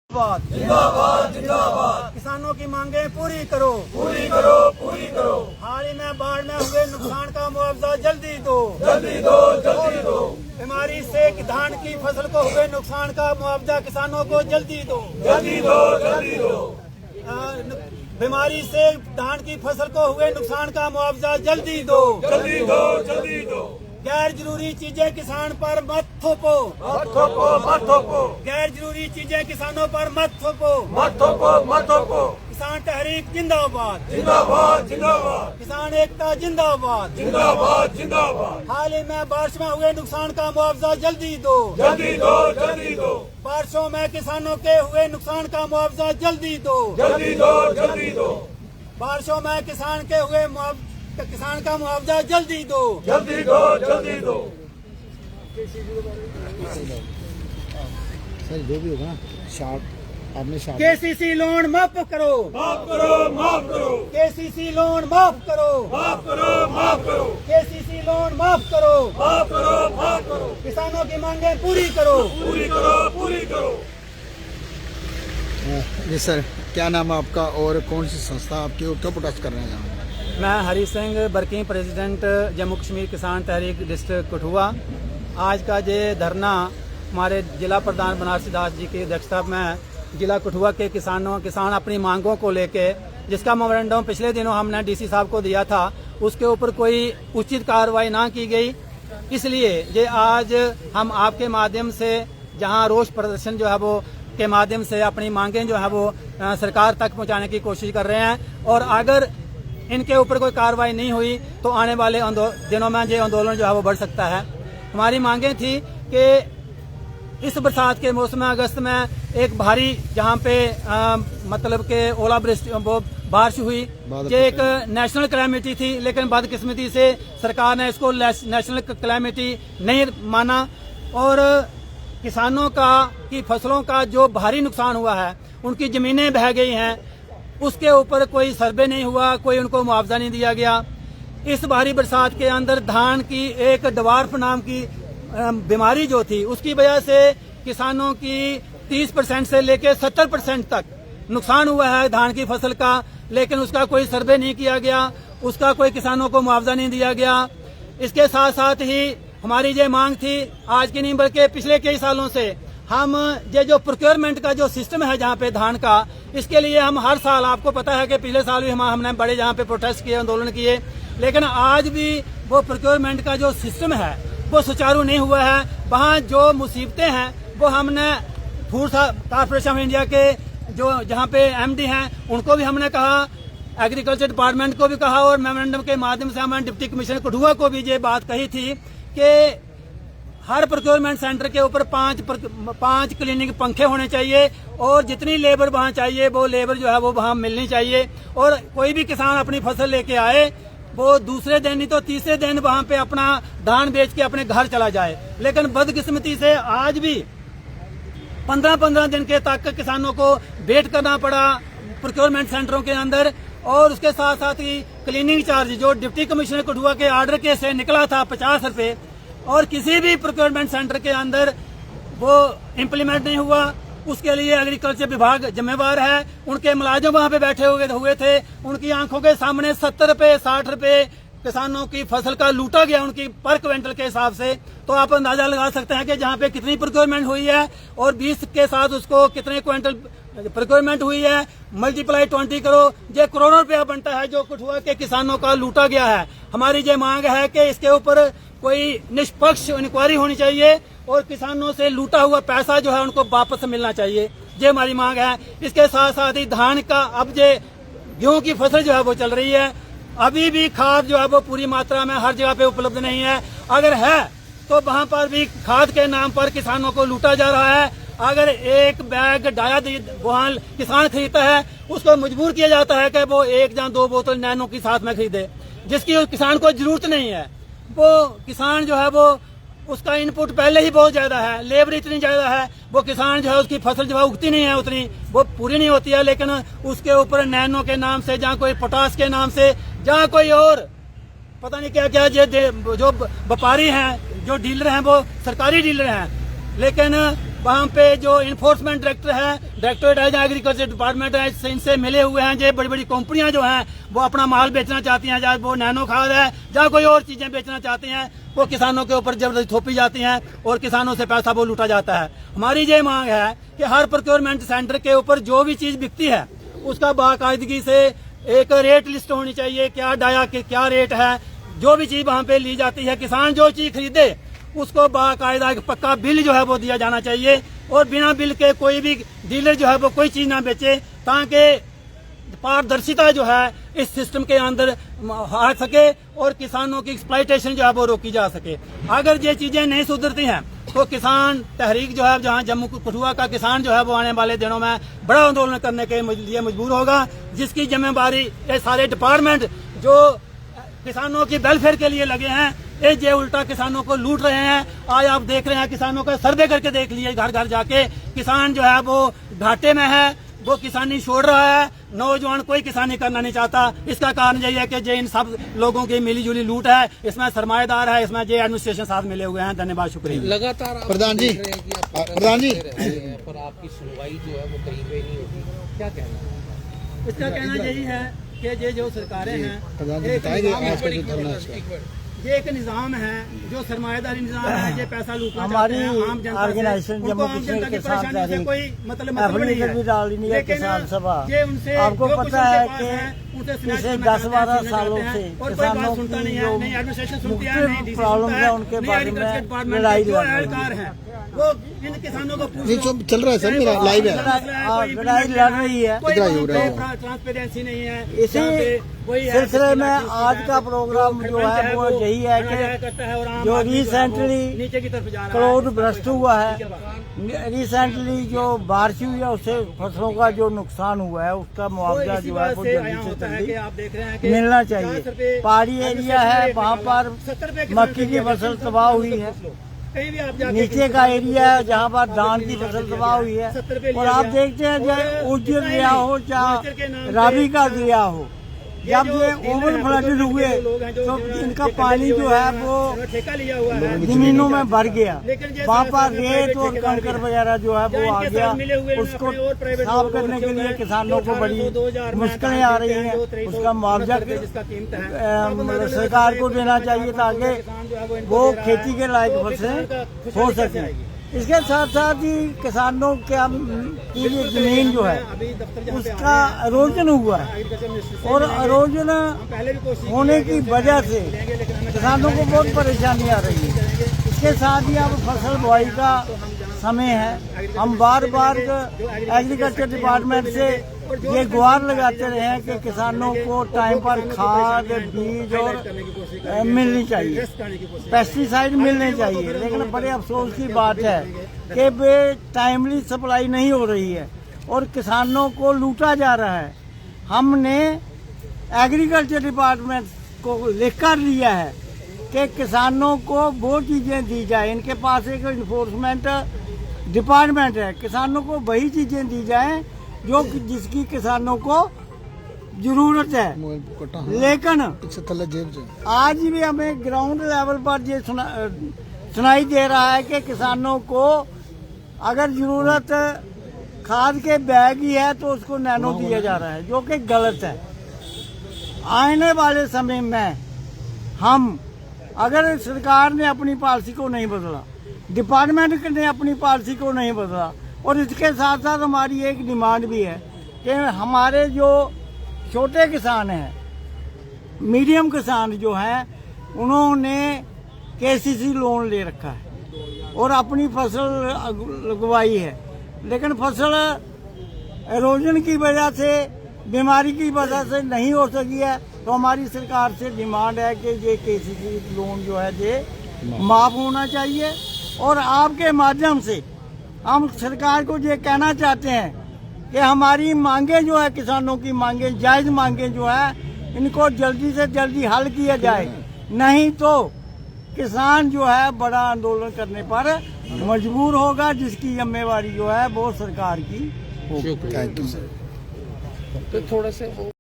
जिंदाबाद जिंदाबाद। किसानों की मांगे पूरी करो, पूरी करो, पूरी करो। हाल ही में बाढ़ में हुए नुकसान का मुआवजा जल्दी दो, जल्दी दो, जल्दी दो। बीमारी से धान की फसल को हुए नुकसान का मुआवजा किसानों को जल्दी दो, जल्दी दो, जल्दी दो। बीमारी से धान की फसल को हुए नुकसान का मुआवजा जल्दी दो, जल्दी दो, जल्दी दो। गैर जरूरी चीजें किसान पर मत थोपो, मत थोपो, मत थोपो। गैर जरूरी चीजें किसानों पर मत थोपो, मत थोपो, मत थोपो। किसान तहरीक जिंदाबाद, जिंदाबाद, जिंदाबाद। किसान एकता जिंदाबाद, जिंदाबाद, जिंदाबाद। हाल ही में बारिश में हुए नुकसान का मुआवजा जल्दी दो, जल्दी दो, जल्दी दो। बारिशों में किसानों के हुए नुकसान का मुआवजा जल्दी दो, जल्दी दो, जल्दी दो। बारिशों में किसान के हुए किसान का मुआवजा जल्दी दो, जल्दी दो, जल्दी दो। सर जो भी होगा ना शार्ट आपने शार्ट केसीसी लोन माफ करो, माफ करो, माफ करो। केसीसी लोन माफ करो, माफ करो, माफ करो। केसीसी लोन माफ करो, माफ करो, माफ करो। किसानों की मांगे पूरी करो, पूरी करो, पूरी करो। जी सर, क्या नाम है आपका और कौन सी संस्था आपके ऊपर प्रोटेस्ट कर रहे हैं यहाँ? मैं हरी सिंह वर्किंग प्रेसिडेंट जम्मू कश्मीर किसान तहरीक डिस्ट्रिक्ट कठुआ। आज का ये धरना हमारे जिला प्रधान बनारसी दास जी की अध्यक्षता में जिला कठुआ के किसान अपनी मांगों को लेके, जिसका मेमोरेंडम पिछले दिनों हमने डीसी साहब को दिया था, उसके ऊपर कोई उचित कार्रवाई ना की गई। इसलिए ये आज हम आपके माध्यम से जहां रोष प्रदर्शन जो है वो के माध्यम से अपनी मांगें जो है वो सरकार तक पहुंचाने की कोशिश कर रहे हैं। और अगर इनके ऊपर कोई कार्रवाई नहीं हुई तो आने वाले दिनों में ये आंदोलन जो है वो बढ़ सकता है। हमारी मांगें थी कि इस बरसात के मौसम अगस्त में एक भारी जहां पे मतलब के ओलावृष्टि वो बारिश हुई, ये एक नेशनल कैलेमिटी थी, लेकिन बदकिस्मती से सरकार ने इसको नेशनल कैलेमिटी नहीं माना और किसानों की फसलों का जो भारी नुकसान हुआ है, उनकी जमीनें बह गई हैं, उसके ऊपर कोई सर्वे नहीं हुआ, कोई उनको मुआवजा नहीं दिया गया। इस भारी बरसात के अंदर धान की एक डवार्फ नाम की बीमारी जो थी, उसकी वजह से किसानों की 30% से लेकर 70% तक नुकसान हुआ है धान की फसल का, लेकिन उसका कोई सर्वे नहीं किया गया, उसका कोई किसानों को मुआवजा नहीं दिया गया। इसके साथ साथ ही हमारी ये मांग थी, आज की नहीं बल्कि पिछले कई सालों से हम ये जो प्रोक्योरमेंट का जो सिस्टम है जहाँ पे धान का, इसके लिए हम हर साल, आपको पता है कि पिछले साल भी हमने बड़े जहाँ पे प्रोटेस्ट किए, आंदोलन किए, लेकिन आज भी वो प्रोक्योरमेंट का जो सिस्टम है वो सुचारू नहीं हुआ है। वहाँ जो मुसीबतें हैं वो हमने फूड कॉर्पोरेशन ऑफ इंडिया के जो जहाँ पे एमडी हैं उनको भी हमने कहा, एग्रीकल्चर डिपार्टमेंट को भी कहा और मेमोरेंडम के माध्यम से हमने डिप्टी कमिश्नर कठुआ को भी ये बात कही थी कि हर प्रोक्योरमेंट सेंटर के ऊपर पांच क्लीनिंग पंखे होने चाहिए और जितनी लेबर वहाँ चाहिए वो लेबर जो है वो वहाँ मिलनी चाहिए। और कोई भी किसान अपनी फसल लेके आए वो दूसरे दिन नहीं तो तीसरे दिन वहाँ पे अपना धान बेच के अपने घर चला जाए। लेकिन बदकिस्मती से आज भी 15-15 दिन के तक किसानों को वेट करना पड़ा प्रोक्योरमेंट सेंटरों के अंदर। और उसके साथ साथ ही क्लीनिंग चार्ज जो डिप्टी कमिश्नर कठुआ के आर्डर के से निकला था 50 रुपए, और किसी भी प्रोक्योरमेंट सेंटर के अंदर वो इम्प्लीमेंट नहीं हुआ। उसके लिए एग्रीकल्चर विभाग जिम्मेवार है। उनके मुलाजिम वहाँ पे बैठे हुए थे, उनकी आंखों के सामने 70 रुपए 60 रुपए किसानों की फसल का लूटा गया उनकी पर क्विंटल के हिसाब से। तो आप अंदाजा लगा सकते हैं कि जहाँ पे कितनी प्रोक्योरमेंट हुई है और 20 के साथ उसको कितने क्विंटल प्रोक्योरमेंट हुई है, मल्टीप्लाई 20 करो, ये करोड़ों रुपया बनता है जो कठुआ के किसानों का लूटा गया है। हमारी ये मांग है कि इसके ऊपर कोई निष्पक्ष इंक्वायरी होनी चाहिए और किसानों से लूटा हुआ पैसा जो है उनको वापस मिलना चाहिए, ये हमारी मांग है। इसके साथ साथ ही धान का अब ये गेहूं की फसल जो है वो चल रही है, अभी भी खाद जो है वो पूरी मात्रा में हर जगह पे उपलब्ध नहीं है। अगर है तो वहाँ पर भी खाद के नाम पर किसानों को लूटा जा रहा है। अगर एक बैग डाया वहाँ किसान खरीदता है, उसको मजबूर किया जाता है कि वो 1 या 2 बोतल नैनो की साथ में खरीदे, जिसकी किसान को जरूरत नहीं है। वो किसान जो है वो उसका इनपुट पहले ही बहुत ज्यादा है, लेबर इतनी ज्यादा है, वो किसान जो है उसकी फसल जो है उगती नहीं है, उतनी वो पूरी नहीं होती है। लेकिन उसके ऊपर नैनो के नाम से, जहाँ कोई पोटास के नाम से, जहाँ कोई और पता नहीं क्या क्या जो व्यापारी हैं, जो डीलर हैं वो सरकारी डीलर हैं, लेकिन वहाँ पे जो इन्फोर्समेंट डायरेक्टर है, डायरेक्टरेट एग्रीकल्चर डिपार्टमेंट है, इनसे मिले हुए हैं। जो बड़ी बड़ी कंपनियां जो हैं वो अपना माल बेचना चाहती हैं, चाहे वो नैनो खाद है, चाहे कोई और चीजें बेचना चाहते हैं, वो किसानों के ऊपर जबरदस्ती थोपी जाती हैं और किसानों से पैसा वो लूटा जाता है। हमारी ये मांग है कि हर प्रोक्योरमेंट सेंटर के ऊपर जो भी चीज बिकती है उसका बाकायदगी से एक रेट लिस्ट होनी चाहिए, क्या डाया के क्या रेट है। जो भी चीज वहाँ पे ली जाती है, किसान जो चीज खरीदे उसको बाकायदा एक पक्का बिल जो है वो दिया जाना चाहिए और बिना बिल के कोई भी डीलर जो है वो कोई चीज ना बेचे, ताकि पारदर्शिता जो है इस सिस्टम के अंदर आ सके और किसानों की एक्सप्लॉयटेशन जो है वो रोकी जा सके। अगर ये चीजें नहीं सुधरती हैं तो किसान तहरीक जो है, जहां जम्मू कठुआ का किसान जो है वो आने वाले दिनों में बड़ा आंदोलन करने के लिए मजबूर होगा, जिसकी जिम्मेदारी ये सारे डिपार्टमेंट जो किसानों की वेलफेयर के लिए लगे हैं, ये उल्टा किसानों को लूट रहे हैं। आज आप देख रहे हैं, किसानों का सर्वे करके देख लिए घर घर जाके, किसान जो है वो घाटे में है, वो किसानी छोड़ रहा है, नौजवान कोई किसानी करना नहीं चाहता। इसका कारण यही है कि जो इन सब लोगों की मिली जुली लूट है, इसमें सरमाएदार है, इसमें जो एडमिनिस्ट्रेशन साथ मिले हुए हैं। धन्यवाद, शुक्रिया। लगातार आप प्रधान जी, देख रहे हैं कि आप प्रधान जी, पर आपकी सुनवाई जो है वो कहीं पे नहीं होती, क्या कहना है? इसका कहना यही है कि ये जो सरकारें हैं, प्रधान जी एक बताएंगे निज़ाम आज का जो धरना है एक इसका। मिनट। ये एक निजाम है जो सरमाएदारी निजाम है, ये पैसा लूटना हमारी चाहते हैं आम जनता से। ऑर्गेनाइजेशन उनको जम्मू आम कश्मीर जनता की किसान परेशानी से तहरीक कोई मतलब नहीं एप्लीकेशन भी डाल दी है लेकिन किसान सभा। ये उनसे आपको जो पता कुछ है उनके पास कि है, उनसे स्नैच पिछले करना 10-12 चाहते हैं, सालों से और कोई बात किसानों सुनता की नहीं है, जो नहीं एडमिनिस्ट्रेशन सुनती है, नहीं मुख्य डीसी प्रॉब्लम सुनता है उनके नहीं बारे एग्रीकल्चर में डिपार्टमेंट लड़ाई के जो लड़ रही एहलकार हैं वो इन किसानों को पूछ नहीं, लो। जो चल रहा है सर, मेरा लाइव है। लड़ाई लड़ रही है। कोई लड़ाई हो रही है। ट्रांसपेरेंसी नहीं है। इसी जहाँ पे वही है, सिलसिले में जिसकी आज का प्रोग्राम जो है वो यही है कि जो रिसेंटली नीचे की तरफ जा रहा है, क्राउड भ्रष्ट हुआ है, रिसेंटली जो बारिश हुई है उससे फसलों का जो नुकसान हुआ है उसका मुआवजा इसी जो है बात वो से जल्दी आया से होता है कि जल्दी आप देख रहे हैं कि मिलना 50 चाहिए। रुपए पहाड़ी एरिया है, वहाँ पर 70 रुपए मक्की की फसल तबाह हुई है। कहीं भी आप जाके नीचे का एरिया है जहाँ पर धान की फसल तबाह हुई है। 70 रुपए और लिया आप गया। देखते हैं चाहे और उज्जैन इतना ही दरिया नहीं, हो मॉइस्चर के नाम चाहे पे रावी का दरिया हो, जब जो ये डीलर ओवर हैं, फ्लड जो हुए लोग हैं, जो तो जिन्होंने इनका ठेका पानी लिए जो हुए है हैं, वो जिन्होंने ठेका लिया हुआ है, जमीनों में भर गया। लेकिन ये वहाँ सारे पर सारे रेत प्राइवेट और ठेकेदार कंकर भी वगैरह जो है या वो आ इनके गया। साथ मिले हुए हैं, उसको अपने और प्राइवेट साफ लोग करने के रखे लिए हुए हैं, किसानों को 1800, बड़ी 2000 में मुश्किलें आ रही हैं। जो 2300 उसका मुआवजा जिसका कीमत है, मतलब सरकार को देना चाहिए ताकि वो खेती के लायक फसलें हो सके। इसके साथ साथ ही किसानों की ये जमीन जो है उसका एरोजन हुआ है और एरोजन होने की वजह से किसानों को बहुत परेशानी आ रही है। इसके साथ ही अब फसल बुआई का समय है। हम बार बार एग्रीकल्चर डिपार्टमेंट से ये गुहार लगाते रहे हैं कि किसानों को टाइम पर खाद, बीज और मिलनी चाहिए, पेस्टिसाइड मिलने चाहिए। लेकिन बड़े अफसोस की बात है कि वे टाइमली सप्लाई नहीं हो रही है और किसानों को लूटा जा रहा है। हमने एग्रीकल्चर डिपार्टमेंट को लिखकर लिया है कि किसानों को वो चीजें दी जाए। इनके पास एक इन्फोर्समेंट डिपार्टमेंट है, किसानों को वही चीजें दी जाएं जो जिसकी किसानों को जरूरत है। लेकिन आज भी हमें ग्राउंड लेवल पर ये सुनाई दे रहा है कि किसानों को अगर जरूरत खाद के बैग ही है तो उसको नैनो दिया जा रहा है, जो कि गलत है। आने वाले समय में हम अगर सरकार ने अपनी पॉलिसी को नहीं बदला, डिपार्टमेंट ने अपनी पॉलिसी को नहीं बदला, और इसके साथ साथ हमारी एक डिमांड भी है कि हमारे जो छोटे किसान हैं, मीडियम किसान जो हैं, उन्होंने केसीसी लोन ले रखा है और अपनी फसल लगवाई है, लेकिन फसल एरोजन की वजह से, बीमारी की वजह से नहीं हो सकी है। तो हमारी सरकार से डिमांड है कि ये केसीसी लोन जो है ये माफ होना चाहिए। और आपके माध्यम से हम सरकार को ये कहना चाहते हैं कि हमारी मांगे जो है, किसानों की मांगे, जायज मांगे जो है, इनको जल्दी से जल्दी हल किया जाए, नहीं तो किसान जो है बड़ा आंदोलन करने पर मजबूर होगा, जिसकी जिम्मेवारी जो है वो सरकार की होगी। Thank you sir. तो थोड़ा सा